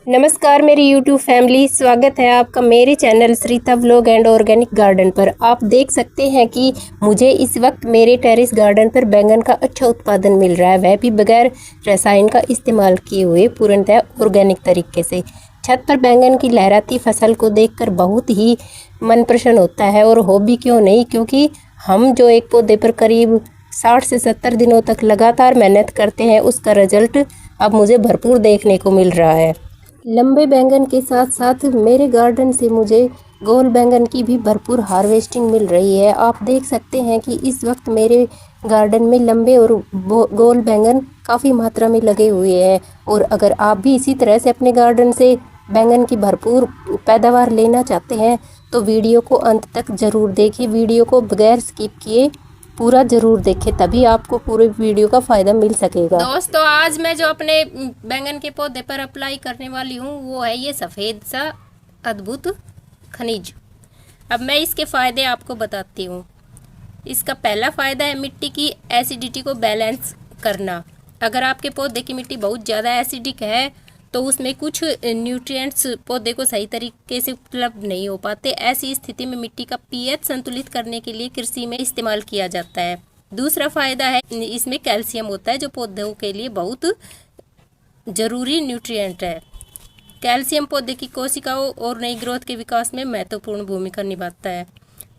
नमस्कार मेरी YouTube family, स्वागत है आपका मेरे channel Shrita vlog and organic garden पर। आप देख सकते हैं कि मुझे इस वक्त मेरे टेरेस गार्डन पर बैंगन का अच्छा उत्पादन मिल रहा है, वह भी बगैर रसायन का इस्तेमाल किए हुए पूर्णतः ऑर्गेनिक तरीके से। छत पर बैंगन की लहराती फसल को देखकर बहुत ही मन प्रसन्न होता है, और हो भी क्यों नहीं, क्योंकि हम जो एक पौधे पर करीब 60 से 70 दिनों तक लगातार मेहनत करते हैं, उसका रिजल्ट अब मुझे भरपूर देखने को मिल रहा है। लंबे बैंगन के साथ साथ मेरे गार्डन से मुझे गोल बैंगन की भी भरपूर हार्वेस्टिंग मिल रही है। आप देख सकते हैं कि इस वक्त मेरे गार्डन में लंबे और गोल बैंगन काफ़ी मात्रा में लगे हुए हैं, और अगर आप भी इसी तरह से अपने गार्डन से बैंगन की भरपूर पैदावार लेना चाहते हैं तो वीडियो को अंत तक ज़रूर देखिए। वीडियो को बगैर स्किप किए पूरा ज़रूर देखें, तभी आपको पूरे वीडियो का फ़ायदा मिल सकेगा। दोस्तों, आज मैं जो अपने बैंगन के पौधे पर अप्लाई करने वाली हूँ वो है ये सफ़ेद सा अद्भुत खनिज। अब मैं इसके फ़ायदे आपको बताती हूँ। इसका पहला फ़ायदा है मिट्टी की एसिडिटी को बैलेंस करना। अगर आपके पौधे की मिट्टी बहुत ज़्यादा एसिडिक है तो उसमें कुछ न्यूट्रिएंट्स पौधे को सही तरीके से उपलब्ध नहीं हो पाते। ऐसी स्थिति में मिट्टी का पीएच संतुलित करने के लिए कृषि में इस्तेमाल किया जाता है। दूसरा फायदा है इसमें कैल्शियम होता है, जो पौधों के लिए बहुत जरूरी न्यूट्रिएंट है। कैल्शियम पौधे की कोशिकाओं और नई ग्रोथ के विकास में महत्वपूर्ण भूमिका निभाता है।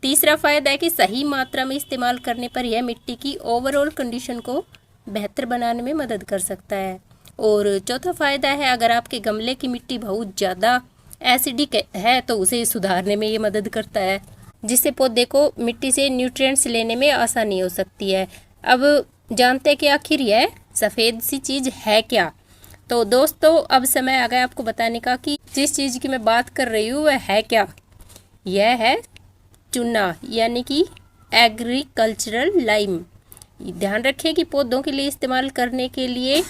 तीसरा फायदा है कि सही मात्रा में इस्तेमाल करने पर यह मिट्टी की ओवरऑल कंडीशन को बेहतर बनाने में मदद कर सकता है। और चौथा फायदा है, अगर आपके गमले की मिट्टी बहुत ज़्यादा एसिडिक है तो उसे सुधारने में ये मदद करता है, जिससे पौधे को मिट्टी से न्यूट्रिएंट्स लेने में आसानी हो सकती है। अब जानते हैं कि आखिर यह सफ़ेद सी चीज़ है क्या। तो दोस्तों, अब समय आ गया आपको बताने का कि जिस चीज़ की मैं बात कर रही हूँ वह है क्या। यह है चूना, यानी कि एग्रीकल्चरल लाइम। ध्यान रखें कि पौधों के लिए इस्तेमाल करने के लिए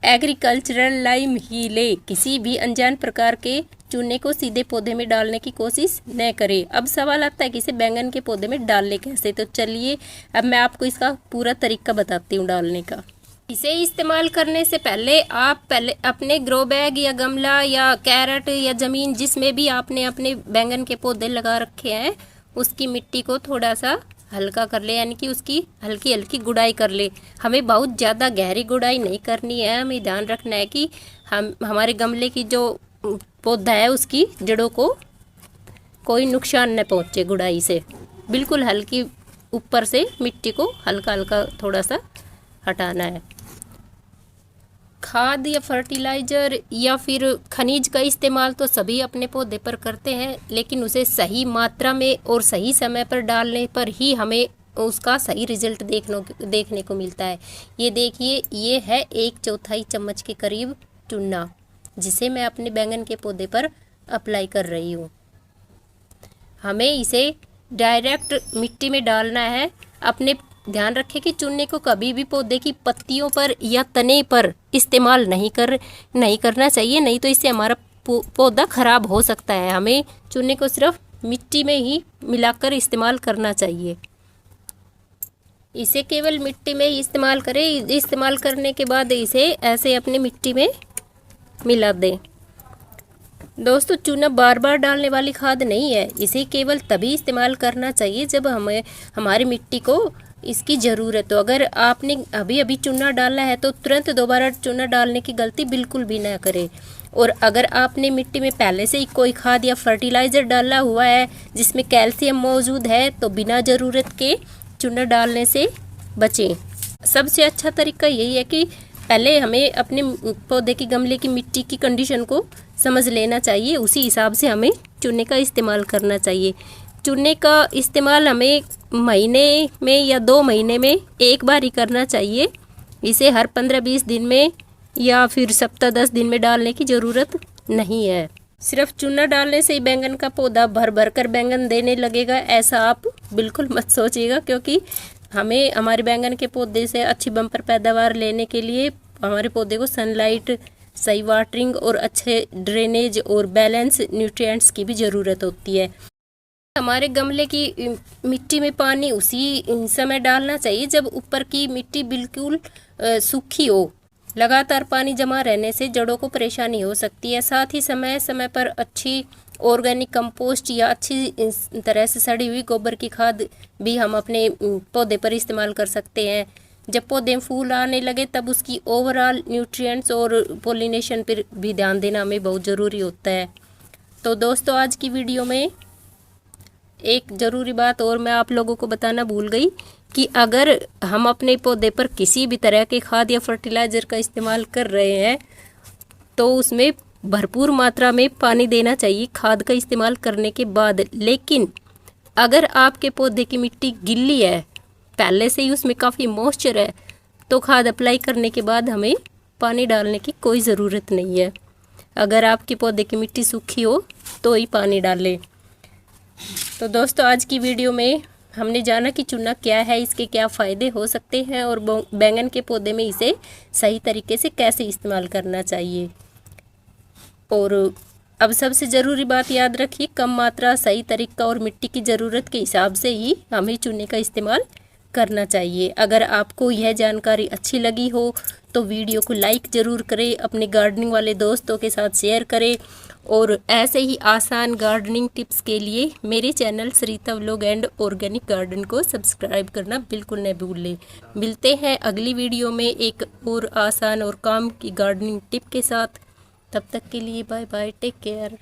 एग्रीकल्चरल लाइम ही ले। किसी भी अनजान प्रकार के चूने को सीधे पौधे में डालने की कोशिश न करें। अब सवाल आता है कि इसे बैंगन के पौधे में डालने कैसे। तो चलिए अब मैं आपको इसका पूरा तरीका बताती हूँ डालने का। इसे इस्तेमाल करने से पहले आप अपने ग्रो बैग या गमला या कैरेट या ज़मीन जिसमें भी आपने अपने बैंगन के पौधे लगा रखे हैं उसकी मिट्टी को थोड़ा सा हल्का कर ले, यानी कि उसकी हल्की हल्की गुड़ाई कर ले। हमें बहुत ज़्यादा गहरी गुड़ाई नहीं करनी है। हमें ध्यान रखना है कि हमारे गमले की जो पौधा है उसकी जड़ों को कोई नुकसान न पहुंचे गुड़ाई से। बिल्कुल हल्की ऊपर से मिट्टी को हल्का हल्का थोड़ा सा हटाना है। खाद या फर्टिलाइज़र या फिर खनिज का इस्तेमाल तो सभी अपने पौधे पर करते हैं, लेकिन उसे सही मात्रा में और सही समय पर डालने पर ही हमें उसका सही रिजल्ट देखने को मिलता है। ये देखिए, ये है 1/4 चम्मच के करीब चूना, जिसे मैं अपने बैंगन के पौधे पर अप्लाई कर रही हूँ। हमें इसे डायरेक्ट मिट्टी में डालना है। अपने ध्यान रखें कि चूने को कभी भी पौधे की पत्तियों पर या तने पर इस्तेमाल नहीं करना चाहिए, नहीं तो इससे हमारा पौधा खराब हो सकता है। हमें चूने को सिर्फ मिट्टी में ही मिलाकर इस्तेमाल करना चाहिए। इसे केवल मिट्टी में ही इस्तेमाल करें। इस्तेमाल करने के बाद इसे ऐसे अपने मिट्टी में मिला दें। दोस्तों, चूना बार बार डालने वाली खाद नहीं है। इसे केवल तभी इस्तेमाल करना चाहिए जब हमारी मिट्टी को इसकी ज़रूरत हो। अगर आपने अभी अभी चूना डाला है तो तुरंत दोबारा चूना डालने की गलती बिल्कुल भी ना करें। और अगर आपने मिट्टी में पहले से ही कोई खाद या फर्टिलाइज़र डाला हुआ है जिसमें कैल्शियम मौजूद है तो बिना ज़रूरत के चूना डालने से बचें। सबसे अच्छा तरीका यही है कि पहले हमें अपने पौधे के गमले की मिट्टी की कंडीशन को समझ लेना चाहिए, उसी हिसाब से हमें चूने का इस्तेमाल करना चाहिए। चूने का इस्तेमाल हमें महीने में या 2 महीने में एक बार ही करना चाहिए। इसे हर 15-20 दिन में या फिर सप्ताह 10 दिन में डालने की ज़रूरत नहीं है। सिर्फ चूना डालने से ही बैंगन का पौधा भर भर कर बैंगन देने लगेगा, ऐसा आप बिल्कुल मत सोचिएगा, क्योंकि हमें हमारे बैंगन के पौधे से अच्छी बम्पर पैदावार लेने के लिए हमारे पौधे को सनलाइट, सही वाटरिंग और अच्छे ड्रेनेज और बैलेंस न्यूट्रिएंट्स की भी ज़रूरत होती है। हमारे गमले की मिट्टी में पानी उसी समय डालना चाहिए जब ऊपर की मिट्टी बिल्कुल सूखी हो। लगातार पानी जमा रहने से जड़ों को परेशानी हो सकती है। साथ ही समय समय पर अच्छी ऑर्गेनिक कंपोस्ट या अच्छी इस तरह से सड़ी हुई गोबर की खाद भी हम अपने पौधे पर इस्तेमाल कर सकते हैं। जब पौधे में फूल आने लगे तब उसकी ओवरऑल न्यूट्रिएंट्स और पोलिनेशन पर भी ध्यान देना हमें बहुत ज़रूरी होता है। तो दोस्तों, आज की वीडियो में एक ज़रूरी बात और मैं आप लोगों को बताना भूल गई कि अगर हम अपने पौधे पर किसी भी तरह के खाद या फर्टिलाइज़र का इस्तेमाल कर रहे हैं तो उसमें भरपूर मात्रा में पानी देना चाहिए खाद का इस्तेमाल करने के बाद। लेकिन अगर आपके पौधे की मिट्टी गिल्ली है, पहले से ही उसमें काफ़ी मॉइस्चर है, तो खाद अप्लाई करने के बाद हमें पानी डालने की कोई ज़रूरत नहीं है। अगर आपके पौधे की मिट्टी सूखी हो तो ही पानी डालें। तो दोस्तों, आज की वीडियो में हमने जाना कि चूना क्या है, इसके क्या फ़ायदे हो सकते हैं और बैंगन के पौधे में इसे सही तरीके से कैसे इस्तेमाल करना चाहिए। और अब सबसे ज़रूरी बात याद रखिए, कम मात्रा, सही तरीका और मिट्टी की ज़रूरत के हिसाब से ही हमें चूने का इस्तेमाल करना चाहिए। अगर आपको यह जानकारी अच्छी लगी हो तो वीडियो को लाइक ज़रूर करें, अपने गार्डनिंग वाले दोस्तों के साथ शेयर करें और ऐसे ही आसान गार्डनिंग टिप्स के लिए मेरे channel Sarita vlog and organic garden को सब्सक्राइब करना बिल्कुल न भूलें। मिलते हैं अगली वीडियो में एक और आसान और काम की गार्डनिंग टिप के साथ। तब तक के लिए बाय बाय, टेक केयर।